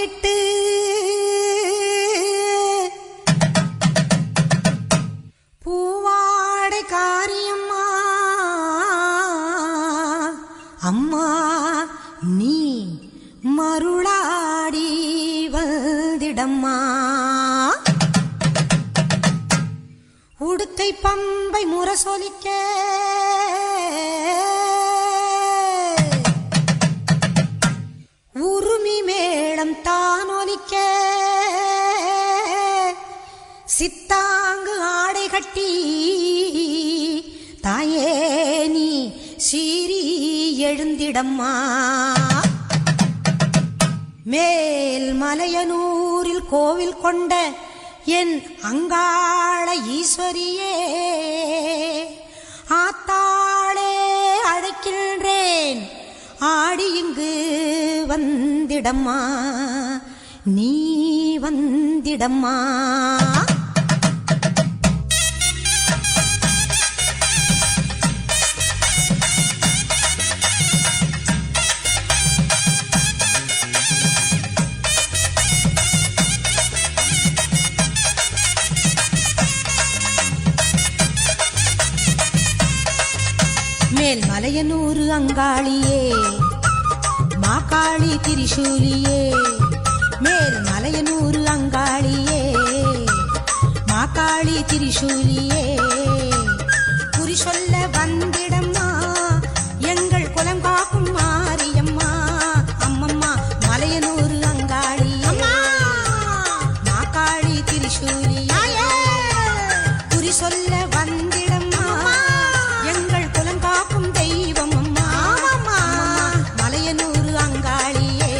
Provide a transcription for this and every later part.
விட்டு பூவாடை காரியம்மா அம்மா நீ மருளாடி வந்திடம்மா. உடுக்கை பம்பை முரசொலிக்க உருமி மேளம் தானொலிக்க சித்தாங்கு ஆடை கட்டி தாயே நீ சீறி எழுந்திடம்மா. மேல் மலையனூரில் கோவில் கொண்ட என் அங்காள ஈஸ்வரியே ஆத்தாளே அழைக்கின்றேன் ஆடி இங்கு வந்திடம்மா நீ வந்திடம்மா. மேல் மலையனூரு அங்காளியே மாகாளி திரிசூலியே. மேல் மலையனூரு அங்காளியே மாகாளி திரிசூலியே. குறி சொல்ல வந்திடம்மா எங்கள் குலம் காக்கும் மாரியம்மா. அம்மம்மா மலையனூரு அங்காளியே மாகாளி திரிசூலியே. குறி சொல்ல வந்திடம்மா எங்கள் குலம் காக்கும் தெய்வம் அம்மா மலையனூரு அங்காளியே.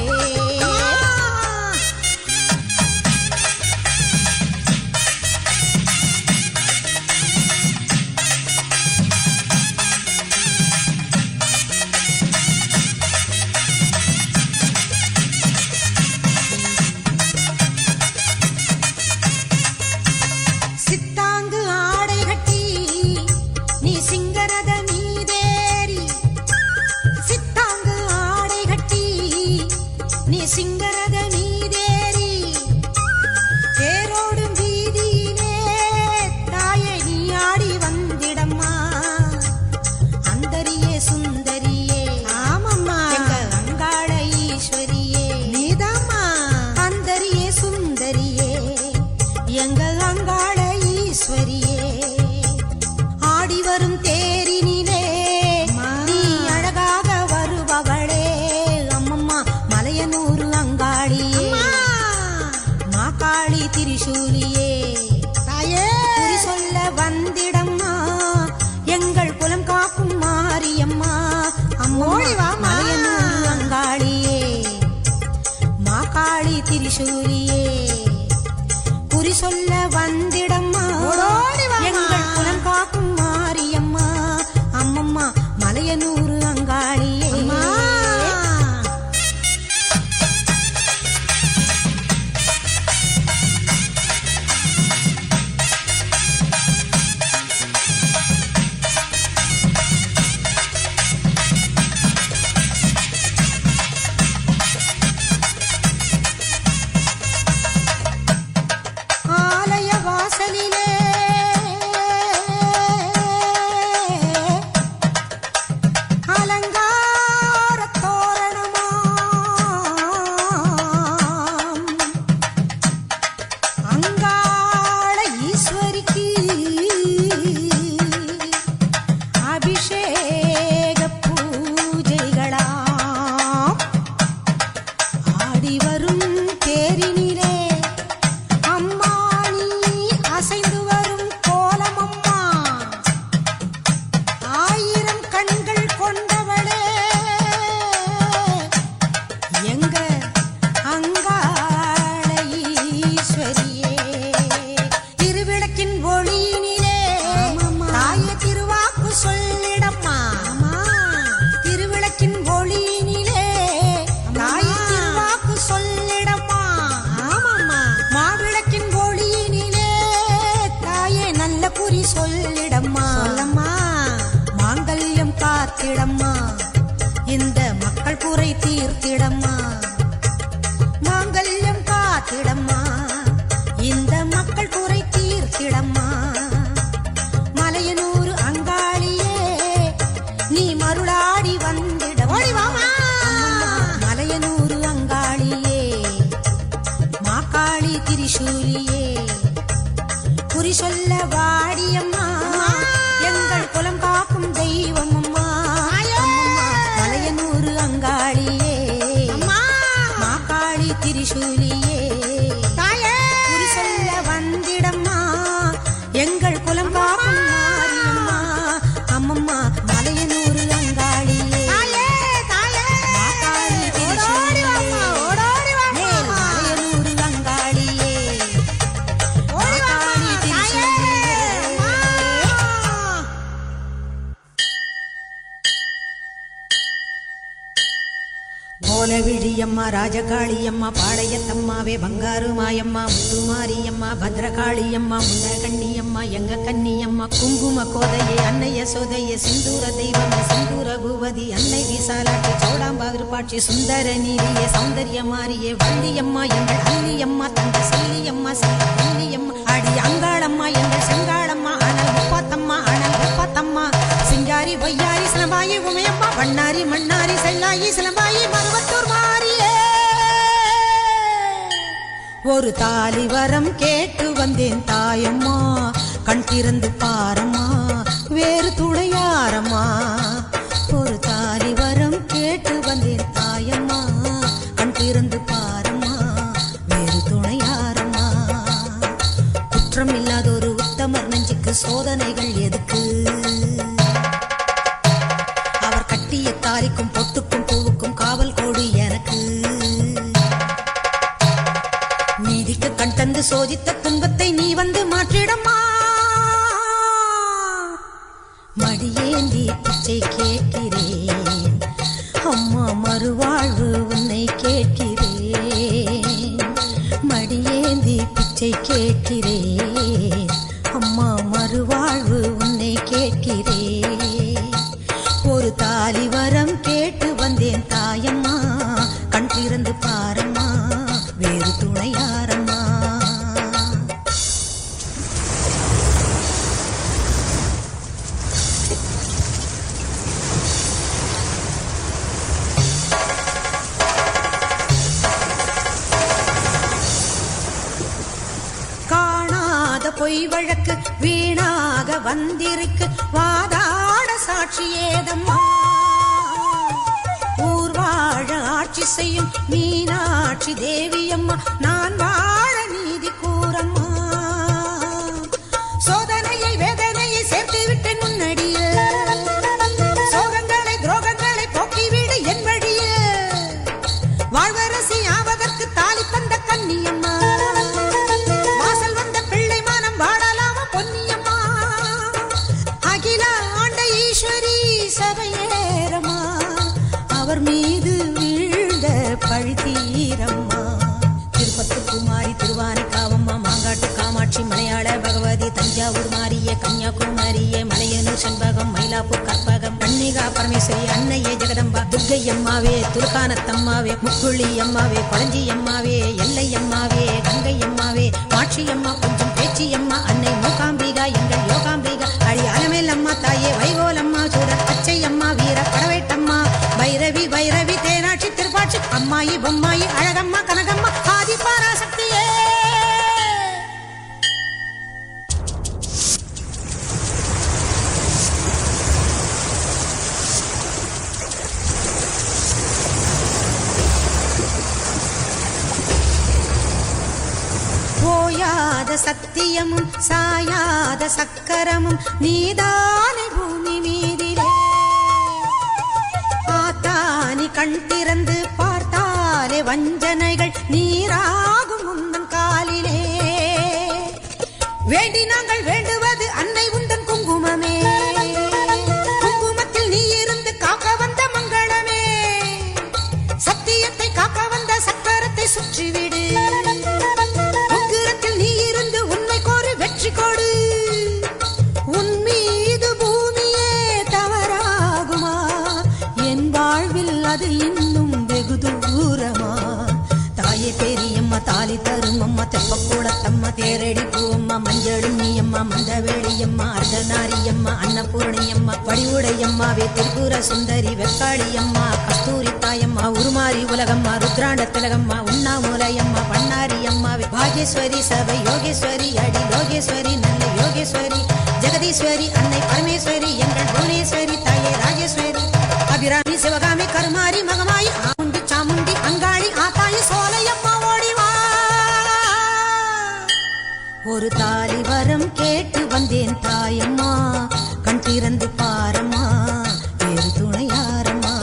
சித்தாங்கு ஆடை கட்டி நீ சிங்கரத மீதேறி சித்தாங்கு ஆடை கட்டி நீ சிங்கரத மீதேறி தேரோடும் வீதியிலே தாயே நீ ஆடி வந்திடம்மா. அந்தரியே சுந்தரியே ஆமம்மா எங்க அங்காள ஈஸ்வரியே நீதாம்மா. அந்தரியே சுந்தரியே எங்க அங்காள ஈஸ்வரியே. ஆடி வரும் தேரினிலே நீ அழகாக வருபவளே அம்மம்மா மலையனூரு அங்காளியே மாகாளி திரிசூலியே. குறி சொல்ல வந்திடம்மா எங்கள் குலம் காக்கும் மாரியம்மா. அம்மோ மலையனூரு அங்காளியே மாகாளி திரிசூலியே. குறி சொல்ல வந்திடம்மா எங்கள் குலம் காக்கும் மாரியம்மா. அம்மம்மா மலையனூரு அங்காளியே. ஆலய வாசலிலே அல திரிசூலியே குறி சொல்ல வாடியம்மா எங்கள் குலம் காக்கும் தெய்வம் அம்மா மலையனூர் அங்காளியே மாகாளி திரிசூலியே குறி சொல்ல வந்திடம்மா எங்கள் குலம் காக்கும் மாரியம்மா அம்மம்மா மலையனூர் அங்காளியே கோலவிழியம்மா ராஜகாளியம்மா பாளையத்தம்மாவே பங்காரு மாயம்மா முத்துமாரியம்மா பத்ரகாளியம்மா முண்டகண்ணியம்மா எங்க கன்னியம்மா குங்கும கோதையே அன்னைய சோதையே சிந்தூர தெய்வமே சிந்தூர பூவதி அன்னை விசாலாட்சி சௌடாம்பாவிருப்பாட்சி சுந்தர நீதியே சௌந்தர்ய மாரியே வள்ளியம்மா எங்கள் அல்லியம்மா தங்க சல்லியம்மா செல்ல கன்னியம்மா அடி அங்காளம்மா எங்கள் செங்காளம்மா அனல் முப்பாத்தம்மா அனல் வெப்பாத்தம்மா சிங்காரி பொய்யாரி சிலம்பாயி உமையம்மா வண்ணாரி மண்ணாரி செல்லாயி சிலம்பாயி மருவத்தூர் மாரியே ஒரு தாலி வரம் கேட்டு வந்தேன் தாயம்மா கண் திறந்து பாரம்மா வேறு துணையாரம்மா ஒரு தாலி வரம் கேட்டு வந்தேன் தாயம்மா கண் திறந்து பாரம்மா வேறு துணையாரம்மா குற்றம் இல்லாத ஒரு உத்தமர் நெஞ்சுக்கு சோதனைகள் எதுக்கு கட்டிய தாலிக்கும் பொட்டுக்கும் பூவுக்கும் காவல் கோடு எனக்கு நீதிக்கு கண் தந்து சோதித்த துன்பத்தை நீ வந்து மாற்றிடம்மா மடியேந்தி பிச்சை கேட்கிறேன் அம்மா மறுவாழ்வு உன்னை கேட்கிறேன் மடியேந்தி பிச்சை கேட்கிறேன் அம்மா மறுவாழ்வு உன்னை கேட்கிறேன் ஒரு தாலி வரம் கேட்டு வந்தேன் தாயம்மா கண் திறந்து பாரம்மா வேறு துணையாரம்மா காணாத பொய் வழக்கு வீணாக வந்திருக்கு வாதாட சாட்சி ஏதம்மா ஊர் வாழ ஆட்சி செய்யும் மீனாட்சி தேவியம்மா நான் வாழ நீதி கூறம்மா சோதனையை வேதனையை சேர்த்து விட்டேன் முன்னடியே சோகங்களை துரோகங்களை போக்கிவிடு என் வழியே வாழ்வரசி ஆவதற்கு தாலி தந்த கன்னியம்மா வாசல் வந்த பிள்ளை மானம் வாழலாம பொன்னியம்மா அகில ஆண்ட ஈஸ்வரி சபையேரம்மா அவர் மீது வீழ்ந்த பழி தீரம்மா திருப்பத்து குமாரி திருவானைக்காவம்மா மாங்காட்டு காமாட்சி மலையாள பகவதி தஞ்சாவூர் மாரியே கன்னியாகுமரியே மலையனூர் செண்பகம் மயிலாப்பூர் கற்பகம் கன்னிகா பரமேஸ்வரி அன்னையே ஜெகதம்பா துர்க்கை அம்மாவே துர்கானத்தம்மாவே முக்குள்ளி அம்மாவே கொளஞ்சி அம்மாவே எல்லை அம்மாவே கங்கை அம்மாவே மாட்சி அம்மா கொஞ்சம் பேச்சி அம்மா அன்னை மூகாம்பிகா எங்கள் யோகாம்பிகா அடி அலமேல் அம்மா தாயே வைகோலம்மா சூரத் பச்சை அம்மா வீர படவேட்டம்மா பைரவி பைரவி தேனாட்சி திருப்பாட்சி அம்மாயி பொம்மாயி அழகம்மா கனகம்மா ஆதி பராசக்தியே ஓயாத சத்தியமும் சாயாத சக்கரமும் நீதானே பூமி மீதிலே ஆத்தானி கண் திறந்து பார்த்தாலே வஞ்சனைகள் நீராகும் உந்தன் காலிலே வேண்டி நாங்கள் வேண்டுவது அன்னை உந்தன் குங்குமமே குங்குமத்தில் நீ இருந்து காக்க வந்த மங்களமே சத்தியத்தை காக்க வந்த சக்கரத்தை சுற்றிவிடு உக்கிரத்தில் நீ இருந்து உண்மை கோரி வெற்றி கொடு உன் மீது பூமியே தவறாகுமா என் வாழ்வில் அது இன்னும் வெகு தூரமா தாயே பெரியம்மா தாலி தரும் அம்மா தெப்பக்கூடத்தம்மா தேரடி பூவம்மா மஞ்சளும் நீயம்மா மந்தவேளியம்மா அர்த்தநாரியம்மா அன்னபூர்ணியம்மா வடிவுடையம்மாவே திரிபுர சுந்தரி வெக்காளியம்மா கஸ்தூரி தாயம்மா உருமாறி உலகம்மா ருத்ராண்ட திலகம்மா உண்ணாமூலையம்மா பண்ணாரியம்மாவே பாகிய ராஜேஸ்வரி சபை யோகேஸ்வரி அடி லோகேஸ்வரி நல்ல யோகேஸ்வரி ஜெகதீஸ்வரி அன்னை பரமேஸ்வரி எங்கள் புவனேஸ்வரி தாயே ராஜேஸ்வரி அபிராமி சிவகாமி கருமாரி மகமாயி ஆமுண்டி சாமுண்டி அங்காளி ஆத்தாயி சோலையம்மா ஓடிவா. ஒரு தாலி வரம் கேட்டு வந்தேன் தாயம்மா கண் திறந்து பாரம்மா வேறு துணையாரம்மா.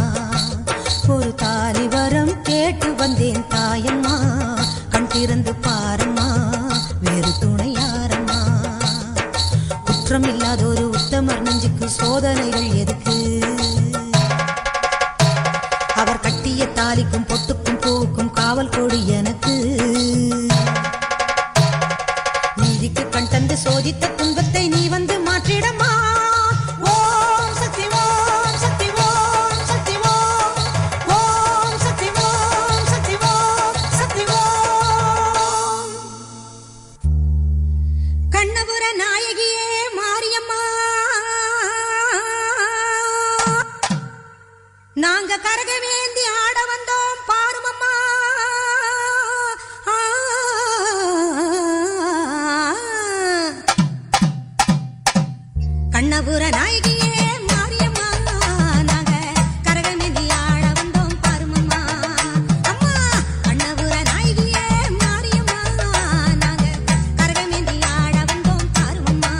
ஒரு தாலி வரம் கேட்டு வந்தேன் தாயம்மா கண் திறந்து பாரம்மா வேறு துணையாரம்மா. குற்றம் இல்லாத ஒரு உத்தமர் நெஞ்சுக்கு சோதனைகள் எதுக்கு? அவர் கட்டிய தாலிக்கும் பொட்டுக்கும் பூவுக்கும் காவல் கொடு எனக்கு. நீதிக்கு கண் தந்து சோதித்த துன்பத்தை நீ வந்து மாற்றிடமா. ஓம் சக்தி ஓம் சக்தி ஓம் சக்தி ஓம் ஓம் சக்தி ஓம் சக்தி ஓம் சக்தி ஓம். கண்ணபுர நாயகியே மாரியம்மா நாங்க கரகவேந்தி ஆட வந்தோம் பாருமம்மா. கண்ணபுர நாயகியே மாரியம்மா நாங்க கரகவேந்தி ஆட வந்தோம் பாருமம்மா. அம்மா கண்ணபுர நாயகியே மாரியம்மா நாங்க கரகவேந்தி ஆட வந்தோம் பாருமம்மா.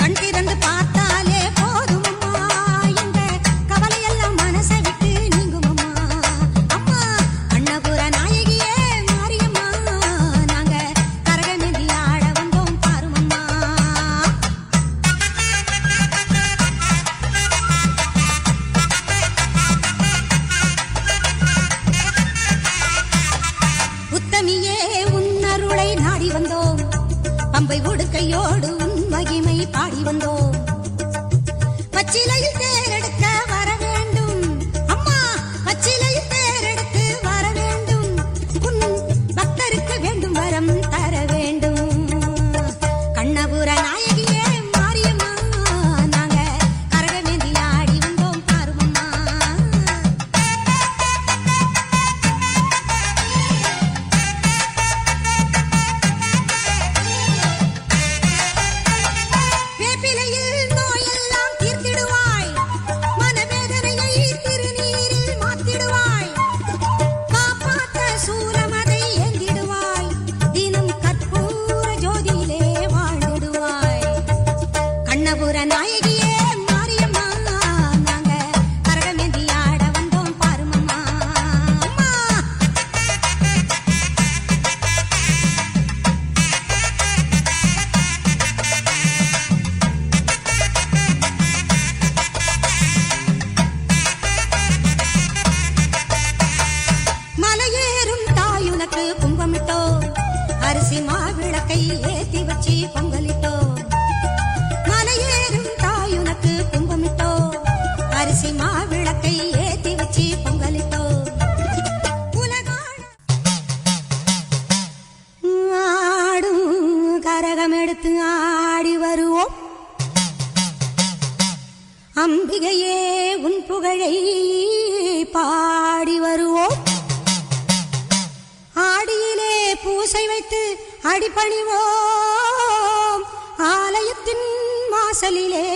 கண் திறந்து பார்த்தாலே போதுமம்மா எங்க கவலையெல்லாம் மனசை விட்டு நீங்குமம்மா. அம்மா கண்ணபுர நாயகியே மாரியம்மா நாங்க கரகவேந்தி ஆட வந்தோம் பாருமம்மா. உத்தமியே உன்னருளை நாடி வந்தோம் பம்பை உடுக்கையோடு உன் மகிமை பாடி வந்தோம். பச்சிலையில் தேரெடுக்க வர வேண்டும் அம்மா பச்சிலையில் தேரெடுத்து வர வேண்டும். உன் பக்தருக்கு வேண்டும் வரம் தர வேண்டும். கண்ணபுர நாயகியே மாரியம்மா நாங்க கரகவேந்தி ஆடி வந்தோம் பாருமம்மா. வேப்பிலையில் நோயெல்லாம் தீர்த்திடுவாய் மனவேதனையை திருநீரில் மாத்திடுவாய். காப்பாற்ற சூலமதை ஏந்திடுவாய் தினம் கற்பூர ஜோதியிலே வாழ்ந்திடுவாய். கண்ணபுர நாயகியே மாரியம்மா நாங்க கரகவேந்தி ஆட வந்தோம் பாருமம்மா. அம்மா மலையேறும் தாயுனக்கு கும்பமிட்டோ அரிசி மாவிளக்கை ஏத்தி வச்சி பொங்கலிட்டோ. மலையேறும் தாயுனக்கு கும்பமிட்டோ அரிசி மாவிளக்கை ஏத்தி வச்சி பொங்கலிட்டோ. ஆடும் கரகம் எடுத்து ஆடி வருவோம் அம்பிகையே உன் புகழை பாடி வருவோம். ஆடியிலே பூசை வைத்து அடிபணிவோம் ஆலயத்தின் வாசலிலே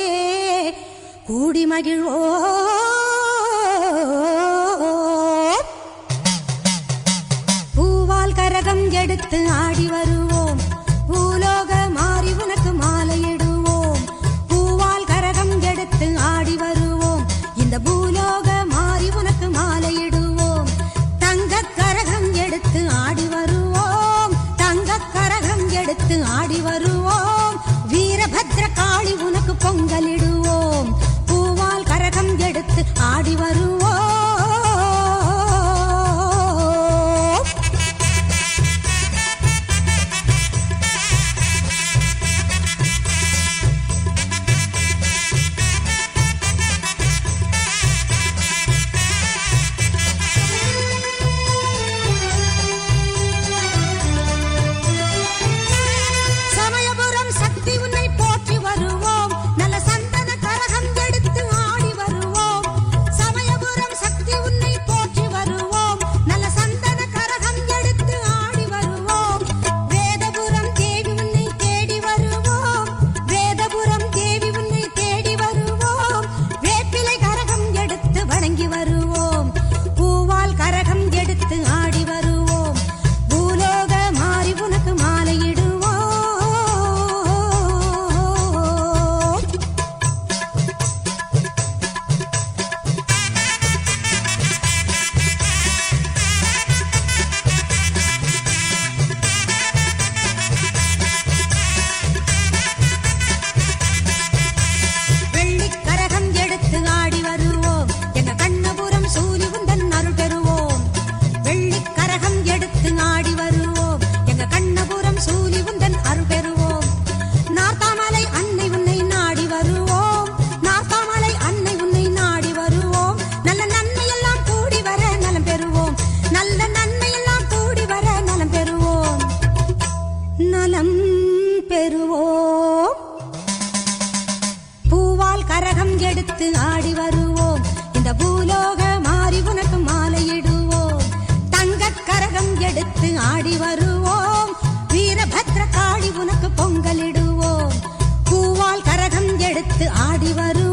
கூடி மகிழ்வோம். பூவால் கரகம் எடுத்து ஆடி வருவோம் பூலோக மாறி உனக்கு மாலையிடுவோம். பூவால் கரகம் எடுத்து ஆடி வருவோம் இந்த பூலோக மாறி உனக்கு மாலையிடுவோம். தங்க கரகம் எடுத்து ஆடி வருவோம் தங்க கரகம் எடுத்து ஆடி வருவோம். வீரபத்ர காளி உனக்கு பொங்கலிடுவோம் பூவால் கரகம் எடுத்து ஆடி வருவோம். எடுத்து ஆடி வருவோம். இந்த பூலோக மாறி உனக்கு மாலையிடுவோம். தங்கக் கரகம் எடுத்து ஆடி வருவோம். வீரபத்ர காளி உனக்கு பொங்கலிடுவோம். பூவால் கரகம் எடுத்து ஆடி வருவோம்.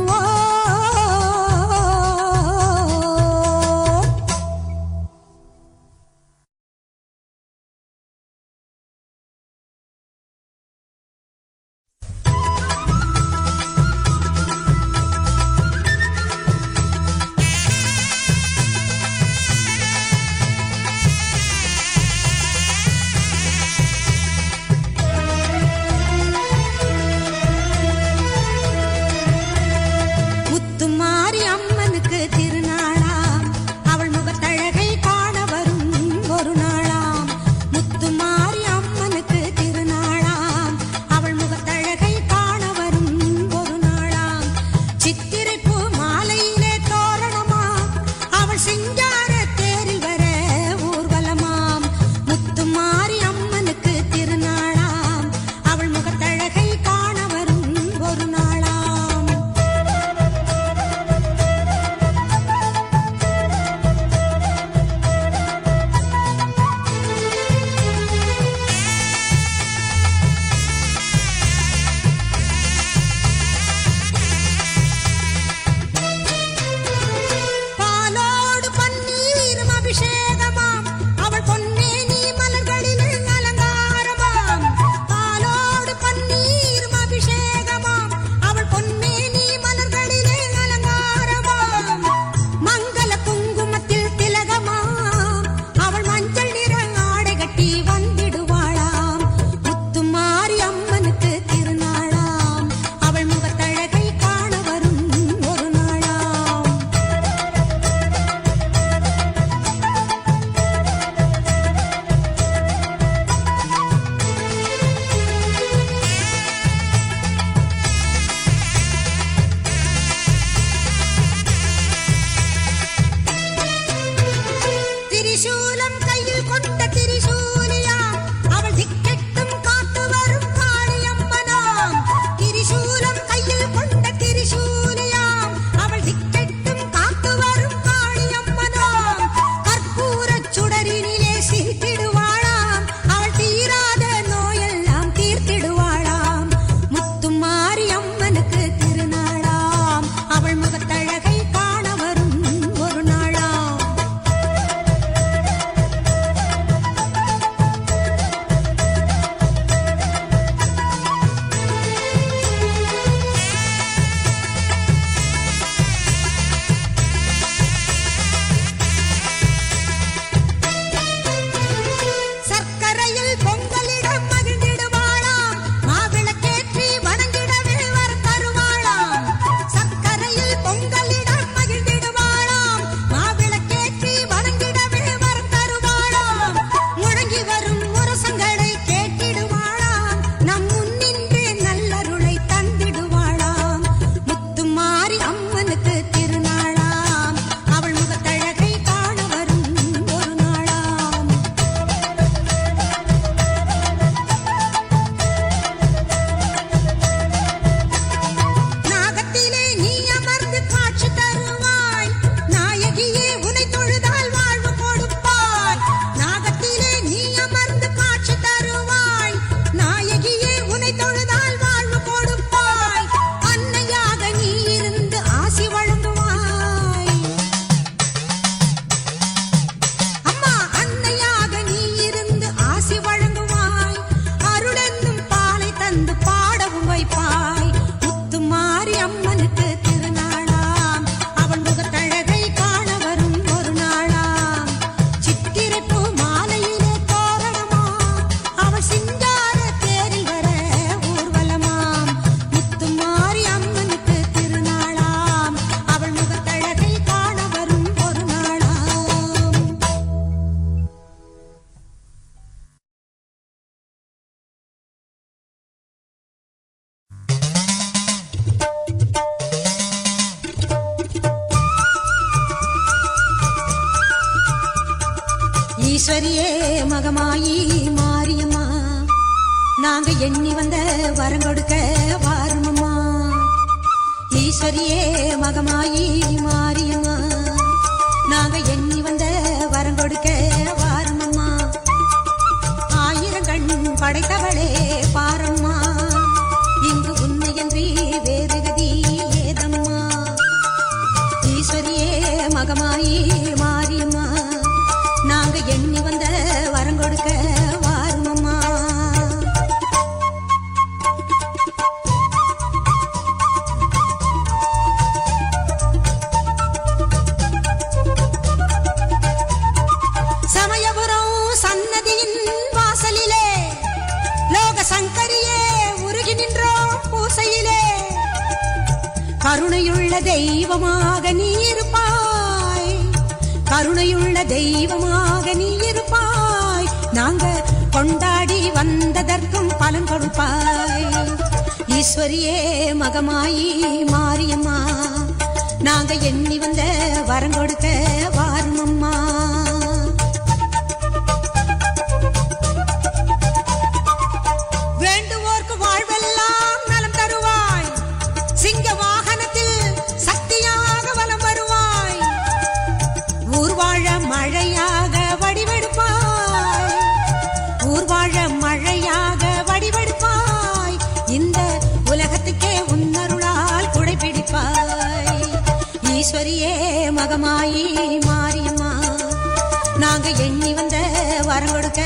ஈஸ்வரியே மகமாயி மாரியம்மா, நாங்க எண்ணி வந்த வரம் கொடுக்க வாருமம்மா. ஈஸ்வரியே மகமாயி மாரியம்மா நாங்க எண்ணி வந்த வரம் கொடுக்க வாரமம்மா ஆயிரம் கண் படைத்தவளே பாரம்மா இங்கு உன்னையன்றி வேறு கதி ஏதம்மா ஈஸ்வரியே மகமாயி மாரியம்மா நாங்க எண்ணி வந்த வரம் கொடுக்க வாரமம்மா சமயபுரம் சன்னதியின் வாசலிலே லோக சங்கரியே உருகி நின்றோம் பூசையிலே கருணையுள்ள தெய்வமாக நீ இருப்பாய் கருணையுள்ள தெய்வமாக நீ இருப்பாய் நாங்க கொண்டாடி வந்ததற்கும் பலன் கொடுப்பாய் ஈஸ்வரியே மகமாயி மாரியம்மா நாங்க எண்ணி வந்த வரம் கொடுக்க வாருமம்மா வேண்டுவோர்க்கு வாழ்வெல்லாம் நலம் தருவாய் சிங்க வாகனத்தில் சக்தியாக வலம் வருவாய் ஊர்வாழ மழையாக வடிவெடுப்பாய் ஊர்வாழ மழையாக வடிவெடுப்பாய் இந்த உலகத்துக்கே உன்னருளால் குடைபிடிப்பாய் ஈஸ்வரியே மகமாயி மாரியம்மா நாங்க எண்ணி வந்த வரம் கொடுக்க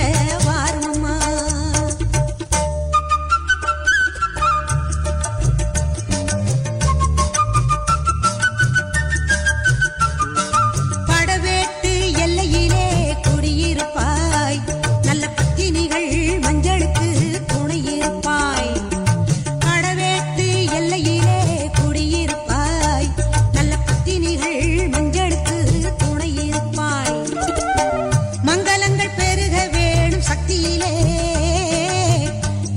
வாருமம்மா படவேட்டு எல்லையிலே குடியிருப்பாய் நல்ல பத்தினிகள் மஞ்சளுக்கு துணையிருப்பாய் படவேட்டு எல்லையிலே குடியிருப்பாய் நல்ல பத்தினிகள் மஞ்சளுக்கு துணையிருப்பாய் மங்களங்கள் பெருக வேணும் சக்தியிலே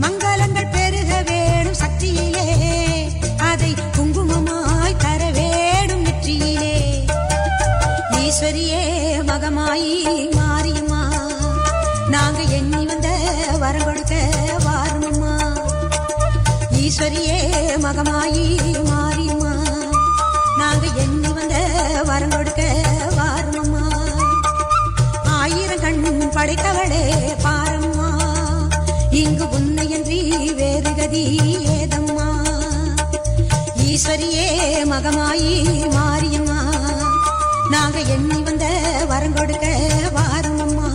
மங்களங்கள் பெருக வேணும் சக்தியிலே அதை குங்குமமாய் தர வேணும் நெற்றியிலே ஈஸ்வரியே மகமாயி மாரியம்மா நாங்க எண்ணி வந்த வரம் கொடுக்க வாருமம்மா ஈஸ்வரியே மகமாயி மாரியம்மா நாங்க எண்ணி வந்த வரம் கொடுக்க வாருமம்மா ஆயிரம் கண் படைத்தவளே பாரம்மா இங்கு உன்னையன்றி வேறு கதி ஏதம்மா ஈஸ்வரியே மகமாயி மாரியம்மா நாங்க எண்ணி வந்த வரம் கொடுக்க வாருமம்மா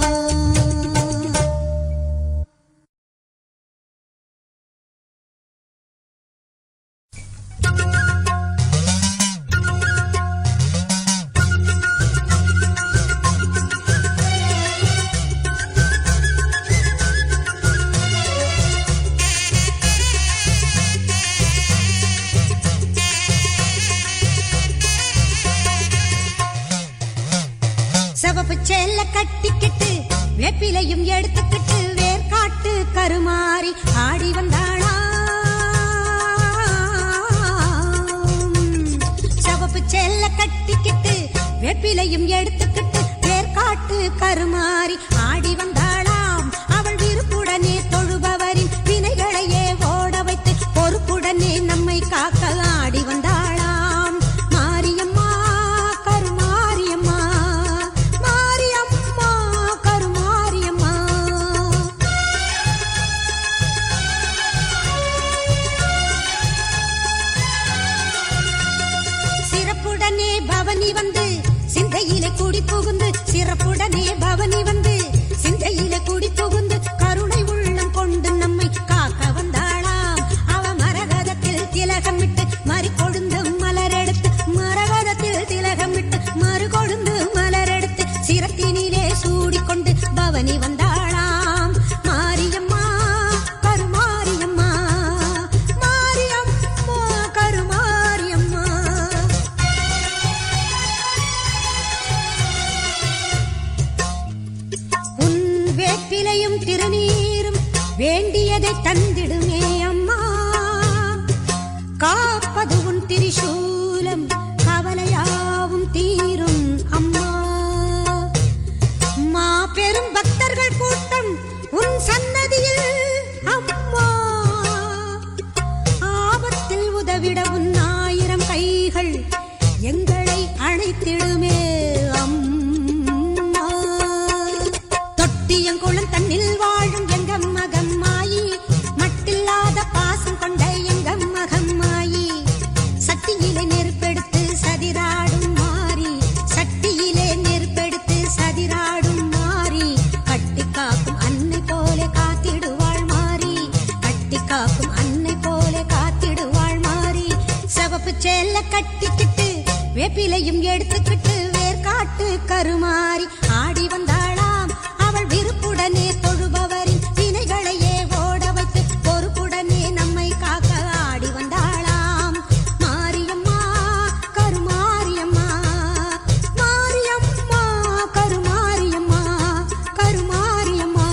சிவப்பு செல்ல கட்டிக்கிட்டு வேப்பிலையும் எடுத்துக்கிட்டு வேர்காட்டு கருமாறி ஆடி வந்தாளா சிவப்பு செல்ல கட்டிக்கிட்டு வேப்பிலையும் எடுத்துக்கிட்டு வேர்காட்டு கருமாறி ஆடி வந்தாளாம் அவள் விருப்புடனே தொழுபவரின் வினைகளையே ஓட வைத்து பொறுப்புடனே நம்மை காக்க ஆடி வந்தாளாம் மாரியம்மா கருமாரியம்மா மாரியம்மா கருமாரியம்மா சிறப்புடனே பவனி வந்து சிந்தையிலே குடி புகுந்து சிறப்புடனே பவனி வந்து சிந்தையிலே குடி புகுந்து கருணை உள்ளம் கொண்டு நம்மை காக்க வந்தாளாம் அவ மரகதத்தில் திலகமிட்டு மறி கொழுந்து மலரெடுத்து மரகதத்தில் திலகமிட்டு மறு கொழுந்து மலரெடுத்து சிரத்தினிலே சூடிக்கொண்டு பவனி வந்தாளாம் மாரியம்மா கருமாரியம்மா மாரியம்மா கருமாரியம்மா உன் வேப்பிலையும் திருநீரும் வேண்டியதை தந்திடுமே அம்மா காப்பது உன் திரிசூலம் கவலையாவும் தீரும் அம்மா மாபெரும் பக்தர்கள் கூட்டம் உன் சன்னதியில் அம்மா ஆபத்தில் உதவிட உன் ஆயிரம் கை கட்டிக்கிட்டு வேப்பிலையும் எடுத்துக்கிட்டு வேர்காட்டு கருமாறி ஆடி வந்தாளாம். அவள் விருப்புடனே தொழுபவரின் வினைகளையே ஓட வைத்து பொறுப்புடனே நம்மை காக்க ஆடி வந்தாளாம். மாரியம்மா கருமாரியம்மா, மாரியம்மா கருமாரியம்மா, கருமாரியம்மா.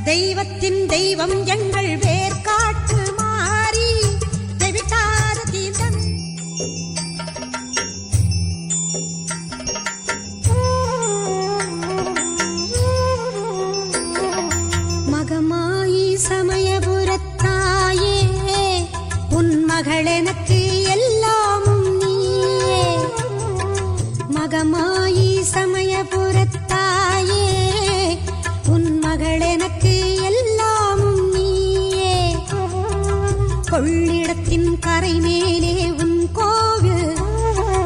தெய்வத்தின் தெய்வம் எங்கள் வேர்காட்டு மாறி தெவிட்டாத தீர்த்தம். மகமாயி சமயபுரத்தாயே உன் மகள் எனக்கு எல்லாமும் நீயே. மகமாயி சமயபுரத்தாயே உன் மகள் எனக்கு எல்லாமும் நீயே. கொள்ளிடத்தின் கரை மேலே உன் கோவில்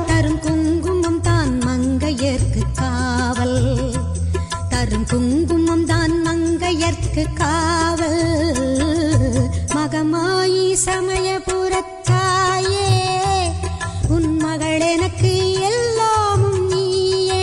தரும் குங்குமம் தான் மங்கையர்க்கு காவல். தரும் குங்குமம் தான் மங்கையர்க்கு காவல். மகமாயி சமயபுரத்தாயே உன் மகள் எனக்கு எல்லாமும் நீயே.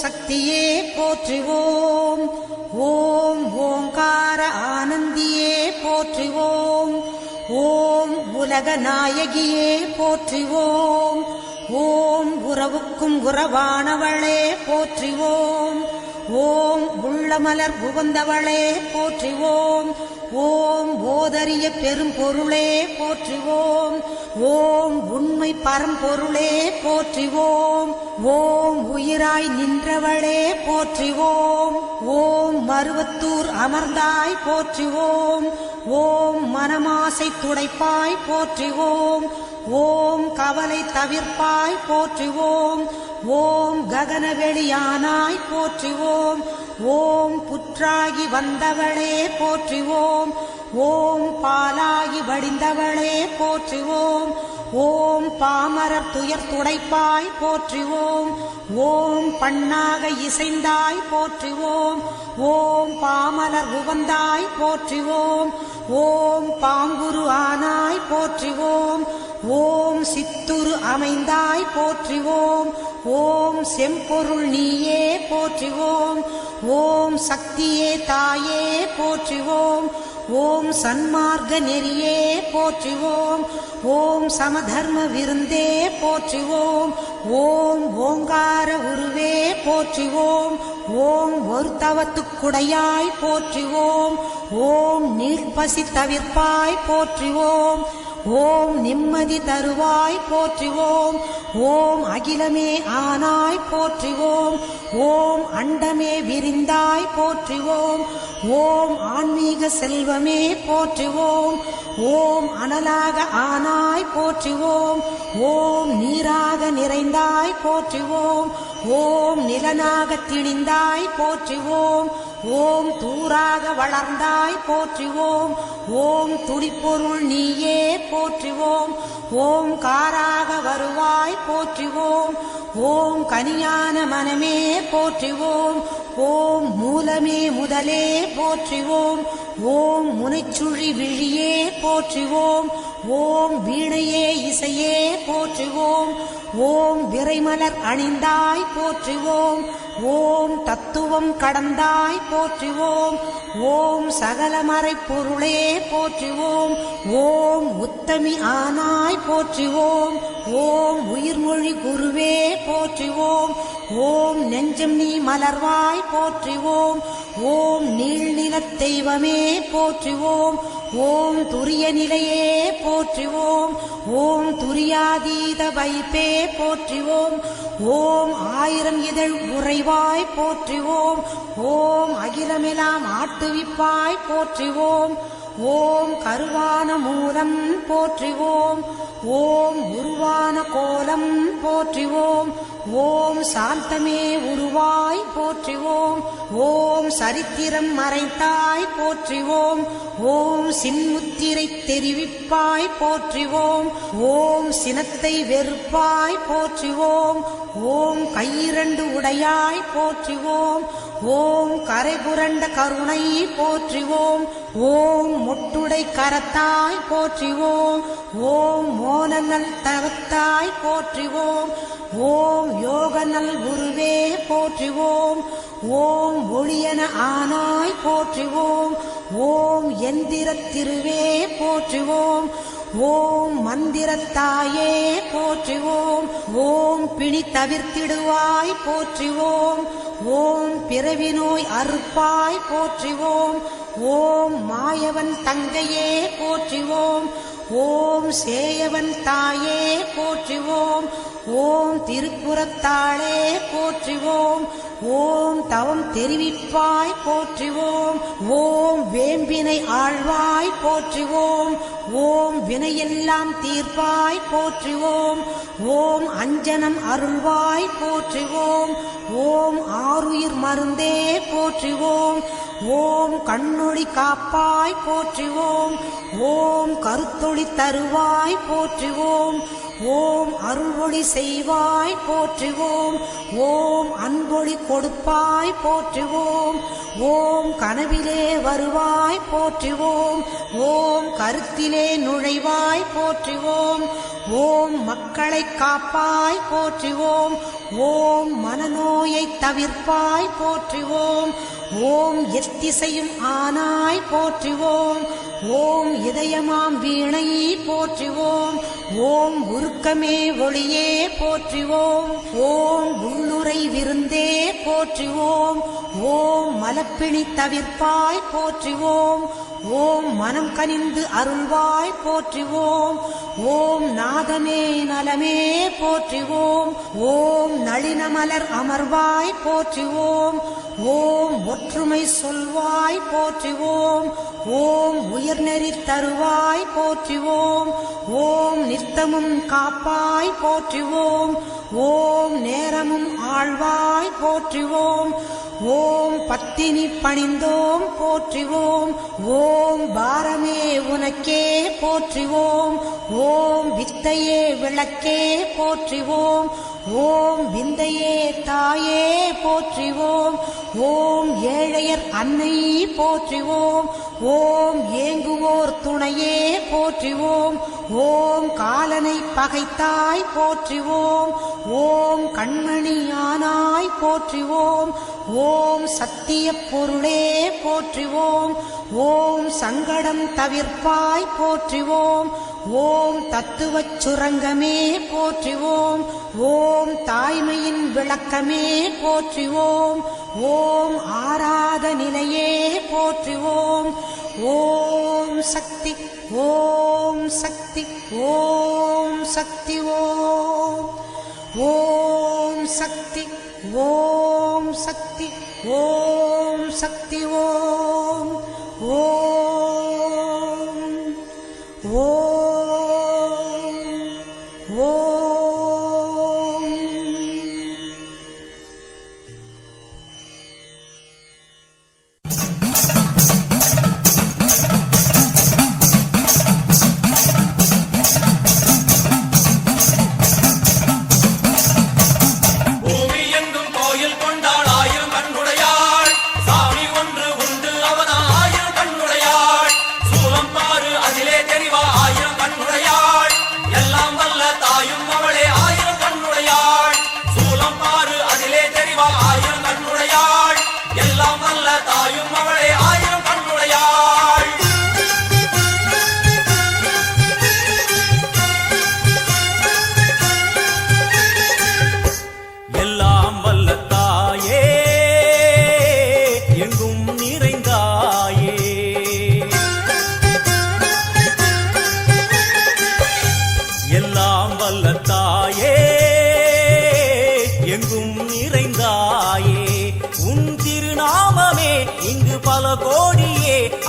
சக்தியே போற்றுவோம். ஓம் ஓங்கார ஆனந்தியே போற்றுவோம். ஓம் உலக நாயகியே போற்றுவோம். ஓம் உறவுக்கும் உறவானவளே போற்றுவோம். ஓம் உள்ளமலர் புகுந்தவளே போற்றிவோம். ஓம் ஓதரிய பெரும் பொருளே போற்றிவோம். ஓம் உண்மை பரம்பொருளே போற்றிவோம். ஓம் உயிராய் நின்றவளே போற்றிவோம். ஓம் மருவத்தூர் அமர்ந்தாய் போற்றிவோம். ஓம் மனமாசை துடைப்பாய் போற்றிவோம். ஓம் கவலை தவிர்ப்பாய் போற்றிவோம். ஓம் ககனவெளியானாய் போற்றிவோம். ஓம் புற்றாகி வந்தவளே போற்றிவோம். ஓம் பாலாகி வடிந்தவளே போற்றிவோம். ஓம் பாமரர் துயர் துடைப்பாய் போற்றிவோம். ஓம் பண்ணாக இசைந்தாய் போற்றிவோம். ஓம் பாமலர் உவந்தாய் போற்றிவோம். ஓம் பாங்குரு ஆனாய் போற்றிவோம். ஓம் சித்துரு அமைந்தாய் போற்றிவோம். ஓம் செம்பொருள் நீயே போற்றிவோம். ஓம் சக்தியே தாயே போற்றிவோம். ஓம் சன்மார்க்க நெறியே போற்றிவோம். ஓம் சமதர்ம விருந்தே போற்றிவோம். ஓம் ஓங்கார உருவே போற்றிவோம். ஓம் ஒரு தவத்துக்குடையாய் போற்றிவோம். ஓம் நீழ்பசி தவிர்ப்பாய் போற்றிவோம். ஓம் நிம்மதி தருவாய் போற்றிவோம். ஓம் அகிலமே ஆனாய் போற்றிவோம். ஓம் அண்டமே விரிந்தாய் போற்றிவோம். ஓம் ஆன்மீக செல்வமே போற்றிவோம். ஓம் அனலாக ஆனாய் போற்றிவோம். ஓம் நீராக நிறைந்தாய் போற்றிவோம். ஓம் நிலனாக திணிந்தாய் போற்றிவோம். ஓம் தூராக வளர்ந்தாய் போற்றிவோம். ஓம் துடிப்பொருள் நீயே போற்றிவோம். ஓம் காராக வருவாய் போற்றிவோம். ஓம் கனியான மனமே போற்றிவோம். ஓம் மூலமே முதலே போற்றிவோம். ஓம் முனைச்சுழி விழியே போற்றிவோம். ஓம் வீணையே இசையே போற்றிவோம். ஓம் விரைமலர் அணிந்தாய் போற்றிவோம். ஓம் தத்துவம் கடந்தாய் போற்றிவோம். ஓம் சகலமறை பொருளே போற்றிவோம். ஓம் உத்தமி ஆனாய் போற்றிவோம். ஓம் உயிர்மொழி குருவே போற்றிவோம். ஓம் நெஞ்சம் நீ மலர்வாய் போற்றிவோம். ஓம் நீள்நிலத் தெய்வமே போற்றிவோம். ஓம் துரிய நிலையே போற்றிவோம். ஓம் துரியாதீத வைப்பே போற்றிவோம். ஓம் ஆயிரம் இதழ் உறைவாய் போற்றிவோம். ஓம் அகிலமெல்லாம் ஆட்டுவிப்பாய் போற்றிவோம். ஓம் கருவான மூலம் போற்றிவோம். ஓம் உருவான கோலம் போற்றிவோம். ஓம் சாந்தமே உருவாய் போற்றிவோம். ஓம் சரித்திரம் மறைத்தாய் போற்றிவோம். ஓம் சின்முத்திரை தெரிவிப்பாய் போற்றிவோம். ஓம் சினத்தை வெறுப்பாய் போற்றிவோம். ஓம் கையிரண்டு உடையாய் போற்றிவோம். ஓம் கரைபுரண்ட கருணை போற்றிவோம். ஓம் மொட்டுடை கரத்தாய் போற்றிவோம். ஓம் மோனநல் தவத்தாய் போற்றிவோம். ஓம் யோகநல் குருவே போற்றிவோம். ஓம் ஒளியன ஆனாய் போற்றிவோம். ஓம் எந்திரத் திருவே போற்றிவோம். ஓம் மந்திரத்தாயே போற்றிவோம். ஓம் பிணி தவிர்த்திடுவாய் போற்றிவோம். ஓம் பிறவி நோய் அறுப்பாய் போற்றிவோம். ஓம் மாயவன் தங்கையே போற்றிவோம். ஓம் சேயவன் தாயே போற்றிவோம். ஓம் திருப்புறத்தாளே போற்றிவோம். ஓம் தவம் தெரிவிப்பாய் போற்றிவோம். ஓம் வேம்பினை ஆழ்வாய் போற்றிவோம். ஓம் வினையெல்லாம் தீர்ப்பாய் போற்றிவோம். ஓம் அஞ்சனம் அருள்வாய் போற்றிவோம். ஓம் ஆருயிர் மருந்தே போற்றிவோம். ஓம் கண்ணொளி காப்பாய் போற்றிவோம். ஓம் கருத்தொளி தருவாய் போற்றிவோம். ஓம் அருள்வொளி செய்வாய் போற்றிவோம். ஓம் அன்பொளி கொடுப்பாய் போற்றிவோம். ஓம் கனவிலே வருவாய் போற்றிவோம். ஓம் கருத்திலே நுழைவாய் போற்றிவோம். ஓம் மக்களை காப்பாய் போற்றிவோம். ஓம் மனநோயை தவிர்ப்பாய் போற்றிவோம். ஓம் எத்திசையும் ஆனாய் போற்றிவோம். ஓம் இதயமாம் வீணை போற்றிவோம். ஓம் உருக்கமே ஒளியே போற்றிவோம். ஓம் உள்ளுரை விருந்தே போற்றிவோம். ஓம் மலப்பிணி தவிர்ப்பாய் போற்றிவோம். ஓம் மனம் கனிந்து அருள்வாய் போற்றிவோம். ஓம் நாதமே நலமே போற்றிவோம். ஓம் நளினமலர் அமர்வாய் போற்றிவோம். ஓம் ஒற்றுமை சொல்வாய் போற்றிவோம். ஓம் உயர்நெறி தருவாய் போற்றிவோம். ஓம் நித்தமும் காப்பாய் போற்றிவோம். ஓம் நேரமும் ஆழ்வாய் போற்றிவோம். ஓம் பத்தினி பணிந்தோம் போற்றிவோம். ஓம் பாரமே உனக்கே போற்றிவோம். ஓம் வித்தையே விளக்கே போற்றிவோம். ஓம் விந்தையே தாயே போற்றிவோம். ஓம் ஏழையர் அன்னை போற்றிவோம். ஓம் ஏங்குவோர் துணையே போற்றிவோம். ஓம் காலனை பகைத்தாய் போற்றிவோம். ஓம் கண்மணியானாய் போற்றிவோம். ஓம் சத்திய பொருளே போற்றிவோம். ஓம் சங்கடம் தவிர்ப்பாய் போற்றிவோம். ஓம் தத்துவச் சுரங்கமே போற்றிவோம். ஓம் தாய்மையின் விளக்கமே போற்றிவோம். ஓம் ஆராத நிலையே போற்றிவோம். ஓம் சக்தி ஓம் சக்தி ஓம் சக்தி ஓம் ஓம் சக்தி ஓம் சக்தி ஓம் சக்தி ஓம் ஓம் ஓம் ஓம்.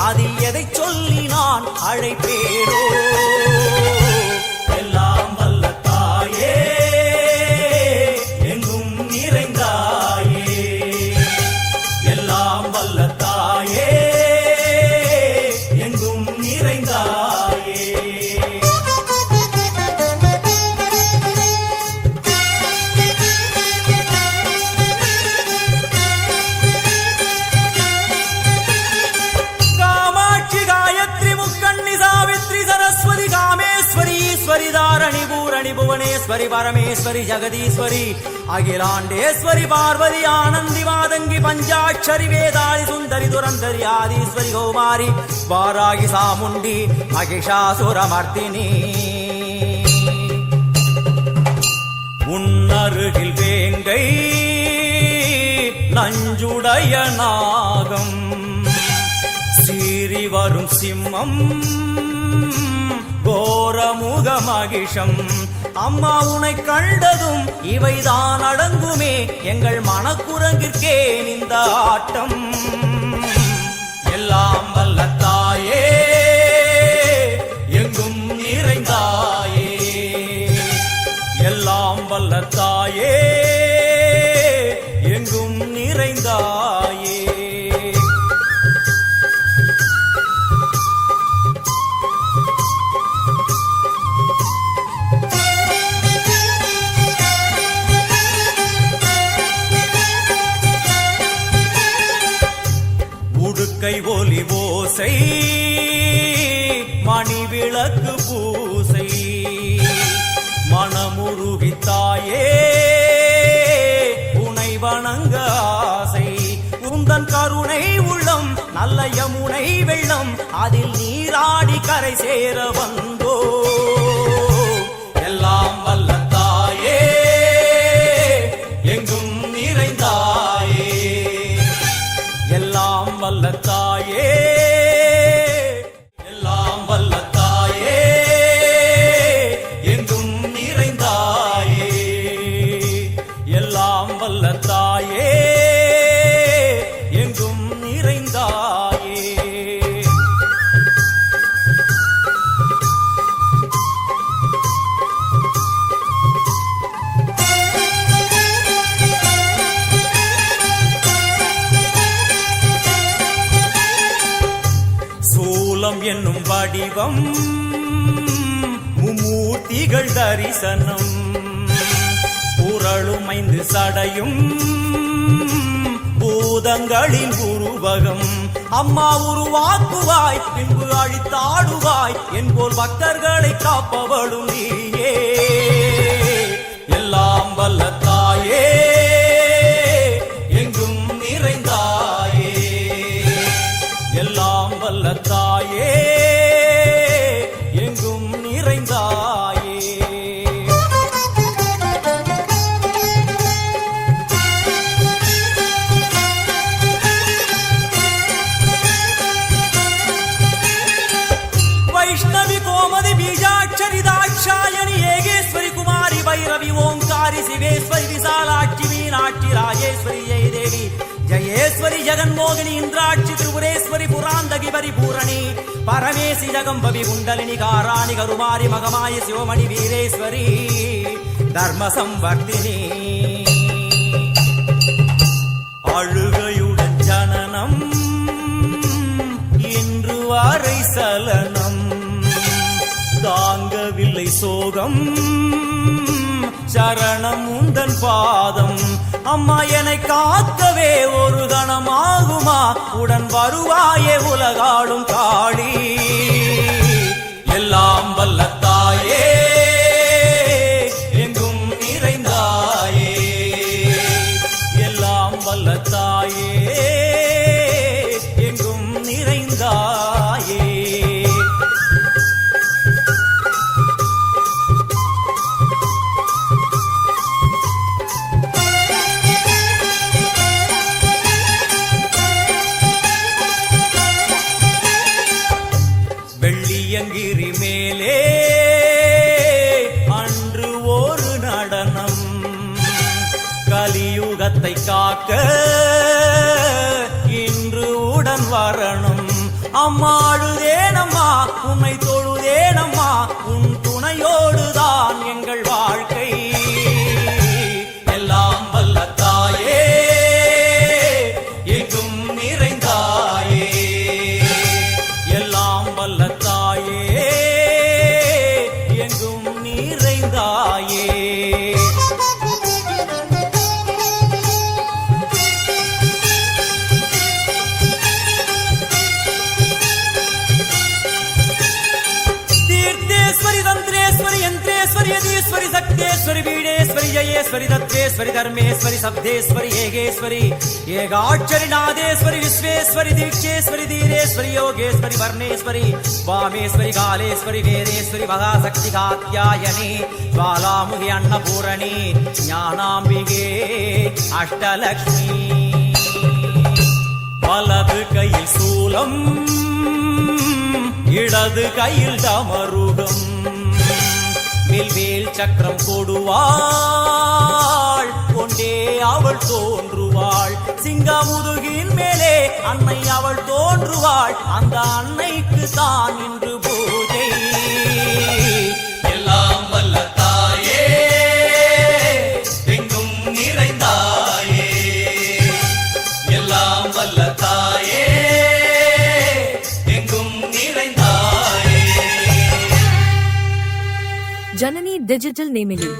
அதில் எதை சொல்லி நான் அழைப்பேனோ? எல்லாம் வல்ல தாயே எங்கும் நிறைந்தாயே. எல்லாம் வல்ல தாயே எங்கும் நிறைந்தாயே. தாரணி பூரணி புவனேஸ்வரி பரமேஸ்வரி ஜெகதீஸ்வரி அகிலாண்டேஸ்வரி பார்வதி ஆனந்தி மாதங்கி பஞ்சாட்சரி வேதாளி சுந்தரி துரந்தரி ஆதீஸ்வரி கௌமாரி வாராகி சாமுண்டி மகிஷாசுரமர்த்தினி. உன்னருகில் வேங்கை நஞ்சுடைய நாகம் சீறி வரும் சிம்மம் கோரமுக மகிஷம். அம்மா உனை கண்டதும் இவைதான் அடங்குமே எங்கள் மனக்குரங்கிற்கே இந்த ஆட்டம். எல்லாம் வல்ல தாயே எங்கும் நிறைந்தாயே. எல்லாம் வல்ல தாயே எங்கும் நிறைந்தாயே. கை ஒலி ஓசை மணி விளக்கு பூசை மனமுருகித்தாயே உனை வணங்க ஆசை. உந்தன் கருணை உள்ளம் நல்ல யமுனை வெள்ளம் அதில் நீராடி கரை சேர வந்தோ. எல்லாம் வல்ல தாயே எங்கும் நிறைந்தாயே. வல்ல தாயே, எல்லாம் வல்ல தாயே, எங்கும் நிறைந்தாயே, எல்லாம் வல்ல தாயே, எங்கும் நிறைந்தாயே. சூலம் என்னும் வடிவம், மும்மூர்த்திகள் தரிசனம், புரளும் 5 சடையும், பூதங்களின் உருவகம். அம்மா உருவாக்குவாய், பின்பு அழித்தாடுவாய், என்போல் பக்தர்களை காப்பவளும் நீயே. எல்லாம் வல்ல தாயே, எங்கும் நிறைந்தாயே, எல்லாம் வல்ல தாயே, எங்கும் நிறைந்தாயே. வைஷ்ணவி கோமதி பீஜாட்சரி தாட்சாயணி ஏகேஸ்வரி குமாரி பைரவி ஓங்காரி சிவேஸ்வரி விசாலாட்சி மீனாட்சி ராஜேஸ்வரி ஜெயதேவி ஜயேஸ்வரி ஜெகன்மோகினி இந்திராட்சி திரிபுரேஸ்வரி புராந்தகி பரிபூரணி பரமேசி ஜகம்பவி குண்டலினி காராணி கருமாரி மகமாய சிவமணி வீரேஸ்வரி தர்ம சம்வர்த்தினி. அழுகையுடன் ஜனனம், இன்று வரை சலனம், தாங்கவில்லை சோகம், சரணம் உந்தன் பாதம். அம்மா என்னை காக்கவே ஒரு கணமாகுமா, உடன் வருவாயே உலகாடும் காளி. எல்லாம் வல்ல தாயே, எங்கும் நிறைந்தாயே, எல்லாம் வல்ல தாயே, எங்கும் நிறைந்தாயே. வெள்ளியங்கிரி மேலே அன்று ஒரு நடனம், கலியுகத்தை காக்க இன்று உடன் வரணும். அம்மாடுதேனம்மா, உன்னை தொழுதேனம்மா, உன் துணையோடுதான் எங்கள் வாழ்க்கை. எல்லாம் வல்ல தாயே, எங்கும் நிறைந்தாயே, எல்லாம் வல்ல தாயே, எங்கும் நிறைந்தாயே. தீர்த்தேஸ்வரி தந்திரேஸ்வரி யந்திரேஸ்வரி யதீஸ்வரி சக்தேஸ்வரி பீடேஸ்வரி ஜயேஸ்வரி தத்வேஸ்வரி தர்மேஸ்வரி சப்தேஸ்வரி ஏகேஸ்வரி ஏகாட்சரி நாதேஸ்வரி விஸ்வேஸ்வரி தீட்சேஸ்வரி தீரேஸ்வரி யோகேஸ்வரி வர்ணேஸ்வரி வாமேஸ்வரி காலேஸ்வரி வேதேஸ்வரி மகாசக்தி காத்யாயனி ஜ்வாலாமுகி அன்னபூரணி ஞானாம்பிகே அஷ்டலக்ஷ்மி. வலது கையில் சூலம், இடது கையில் டமருகம், வில்வேல் சக்கரம் கொடுவாள், கொண்டே அவள் தோன்றுவாள். சிங்கமுதுகின் மேலே அன்னை அவள் தோன்றுவாள், அந்த அன்னைக்கு தான் இன்று பூஜை. எல்லாம் வல்ல தாயே, எங்கும் நிறைந்தாயே, எல்லாம் வல்ல தாயே, எங்கும் நிறைந்தாயே. ஜனனி டிஜிட்டல் நேமிலி.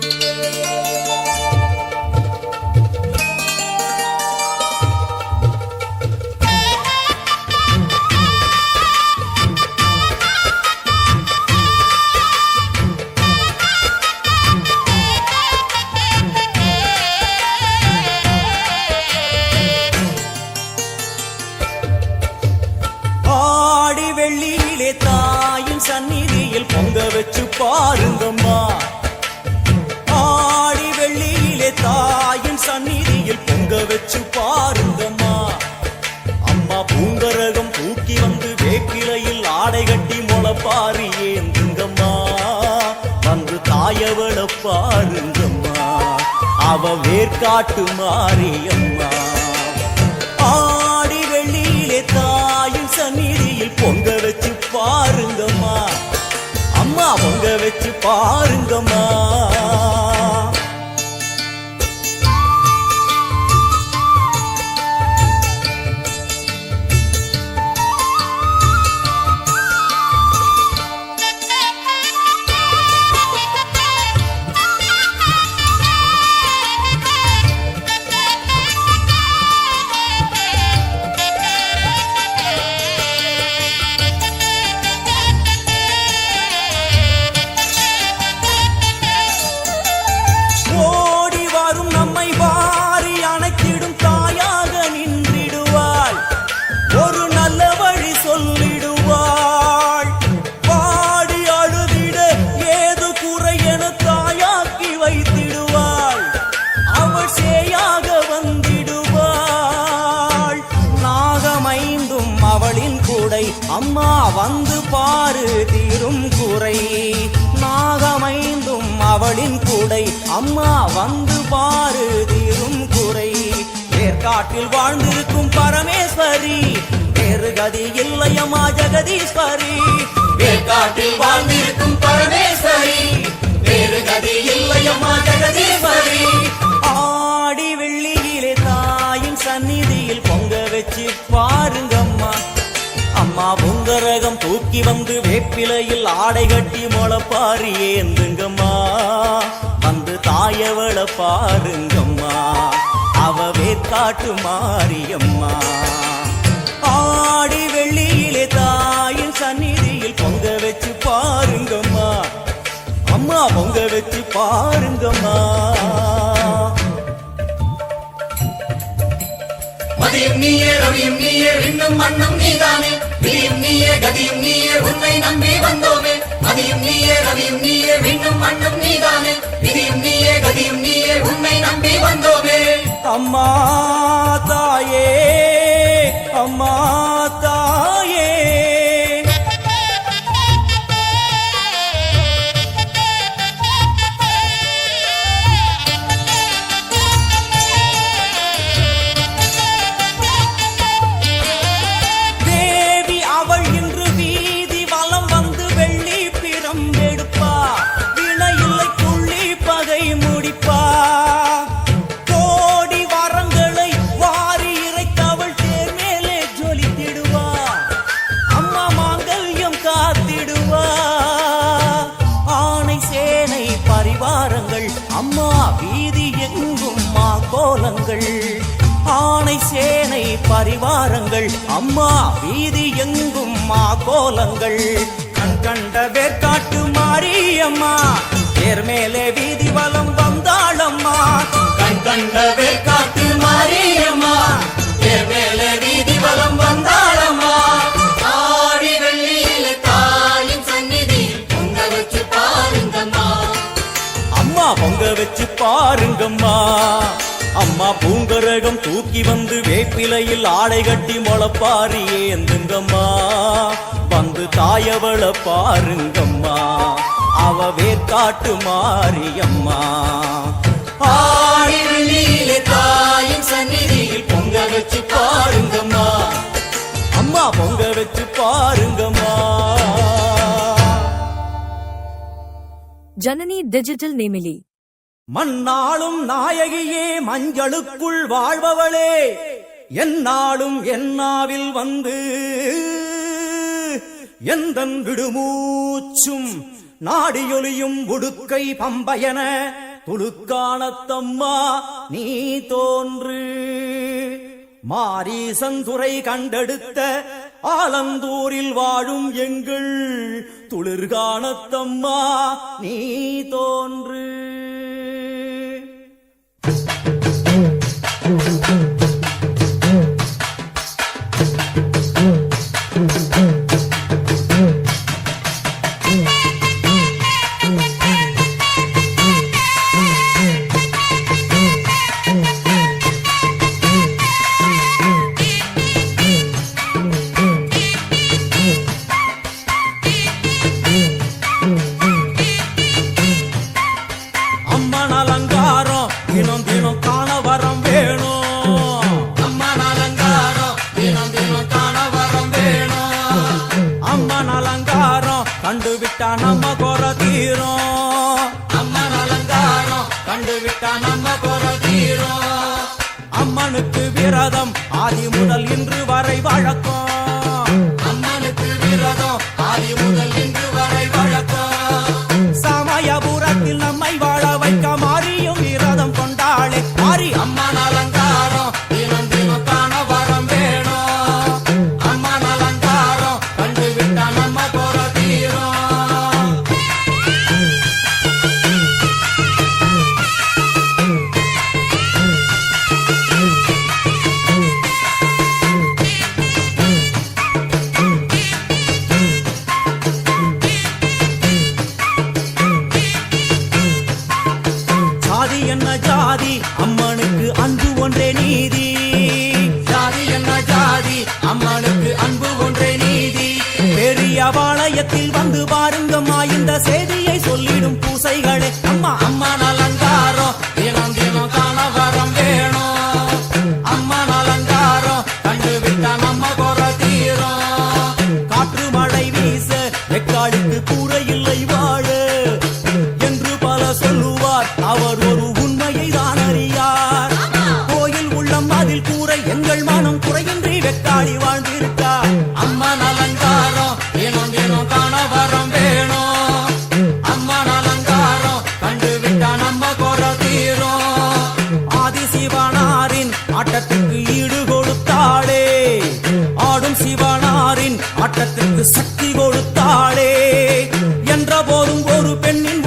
ஆடி வெள்ளியிலே தாயின் சந்நிதியில் பொங்க வச்சு பாருங்கம்மா, ஆடி வெள்ளியிலே தாயின் சந்நிதியில் பொங்க வச்சு பாருங்கம்மா. அம்மா பூங்கரகம் தூக்கி வந்து வேப்பிலையில் ஆடை கட்டி முளப்பாரி ஏந்துங்கம்மா வந்து தாயவள பாருங்கம்மா அவ வேர்க்காட்டு மாரியம்மா ஆடி வெள்ளியிலே தாயின் சந்நிதியில் பொங்க வச்சு பாருங்கம்மா அம்மா பொங்க வச்சு பாருங்கம்மா அம்மா வந்து பாரு தீரும் குறை நாகமைந்தும் அவளின் கூடை அம்மா வந்து பாரு தீரும் குறை வேர்க்காட்டில் வாழ்ந்திருக்கும் பரமேஸ்வரி வேறு கதி இல்லையம்மா ஜெகதீஸ்வரி வேர்க்காட்டில் வாழ்ந்திருக்கும் பரமேஸ்வரி வேறு கதி இல்லையம்மா ஜெகதீஸ்வரி ஆடி வெள்ளியிலே தாயின் சந்நிதியில் பொங்க வச்சு பாருங்கம்மா அம்மா பொங்கரகம் தூக்கி வந்து வேப்பிலையில் ஆடை கட்டி முளப்பாரி ஏந்துங்கம்மா வந்து தாயவள பாருங்கம்மா அவ வேர்க்காட்டு மாரியம்மா ஆடி வெள்ளியிலே தாயின் சந்நிதியில் பொங்க வச்சு பாருங்கம்மா அம்மா பொங்க வச்சு பாருங்கம்மா மதியும் நீயே ரவியும் நீயே விண்ணும் மண்ணும் நீதானே விதியும் நீயே கதியும் நீயே உன்னை நம்பி வந்தோமே மதியும் நீயே ரவியும் நீயே விண்ணும் மண்ணும் நீதானே விதியும் நீயே கதியும் நீயே உன்னை நம்பி வந்தோமே அம்மா தாயே அம்மா தாயே அம்மா வீதி எங்கும் மா கோலங்கள் ஆணை சேனை பரிவாரங்கள் அம்மா வீதி எங்கும் மா கோலங்கள் கண் கண்ட வேர்க்காட்டு மாரியம்மா தேர் மேலே வீதி வலம் வந்தாளம்மா கண் கண்ட வேர்க்காட்டு மாரியம்மா தேர் மேலே வீதி வலம் வந்தாளம்மா ஆடி வெள்ளியில தாயின் சந்நிதியில் பொங்க வச்சு பாருங்கம்மா அம்மா பொங்க வச்சு பாருங்கம்மா அம்மா பூங்கரகம் தூக்கி வந்து வேப்பிலையில் ஆடை கட்டி முளப்பாரி ஏந்துங்கம்மா வந்து தாயவள பாருங்கம்மா அவ வேர்க்காட்டு மாரியம்மா ஆடி வெள்ளியில தாயின் சந்நிதியில் பொங்க வச்சு பாருங்கம்மா அம்மா பொங்க வச்சு பாருங்கம்மா ஜனனி டிஜிட்டல் நேமிலி மண்ணாளும் நாயகியே மஞ்சளுக்குள் வாழ்பவளே என்னாலும் என்னாவில் வந்து எந்தன் விடுமூச்சும் நாடியொலியும் உடுக்கை பம்பயன துளுக்கானத்தம்மா நீ தோன்று மாரீசந்துரை கண்டெடுத்த ஆலந்தூரில் வாழும் எங்கள் துளிர்கானத்தம்மா நீ தோன்று அம்மனுக்கு விரதம் ஆதி முதல் இன்று வரை வழக்கம். அம்மனுக்கு விரதம் ஆதி முதல் இன்று வரை வழக்கம். சமயபுரத்தில் நம்மை வாழ வைக்க மாறியும் விரதம் கொண்டாளே மாறி அம்மன் அலங்காரம் தினம் தினம் காண வரம் வேணும். அம்மன் அலங்காரம் கண்டு விட்டா நம்ம போற தீரும். ஜாதி என்ன ஜாதி அம்மனுக்கு அன்பு ஒன்றே நீதி. ஜாதி என்ன ஜாதி அம்மனுக்கு அன்பு ஒன்றே நீதி. பெரிய பாளையத்தில் வந்து பாருங்கம்மா இந்த செய்தியை சொல்லிடும் பூசைகளே அம்மா. அம்மன் அலங்காரம் தினம் தினம் காண வரம் வேணும். அம்மன் அலங்காரம் கண்டு விட்டா நம்ம போற தீரும். காற்று மழை வீச வெக்காளிக்கு கூரை இல்லை வாழ என்று பல சொல்லுவார் அவர் ஒரு உண்மையை தான் அறியார். கோயில் உள்ளம் அதில் கூரை எங்கள் மனம் குறையின்றி வெக்காளி வாழ்ந்திருக்கார். அம்மன் அலங்காரம் தினம் தினம் காண வரம் வேணும். அம்மன் அலங்காரம் கண்டு விட்டா நம்ம போற தீரும். ஆதி சிவனாரின் ஆட்டத்துக்கு ஈடு கொடுத்தாளே ஆடும் சிவனாரின் ஆட்டத்துக்கு சக்தி கொடுத்தாளே என்ற போதும் ஒரு பெண்ணின்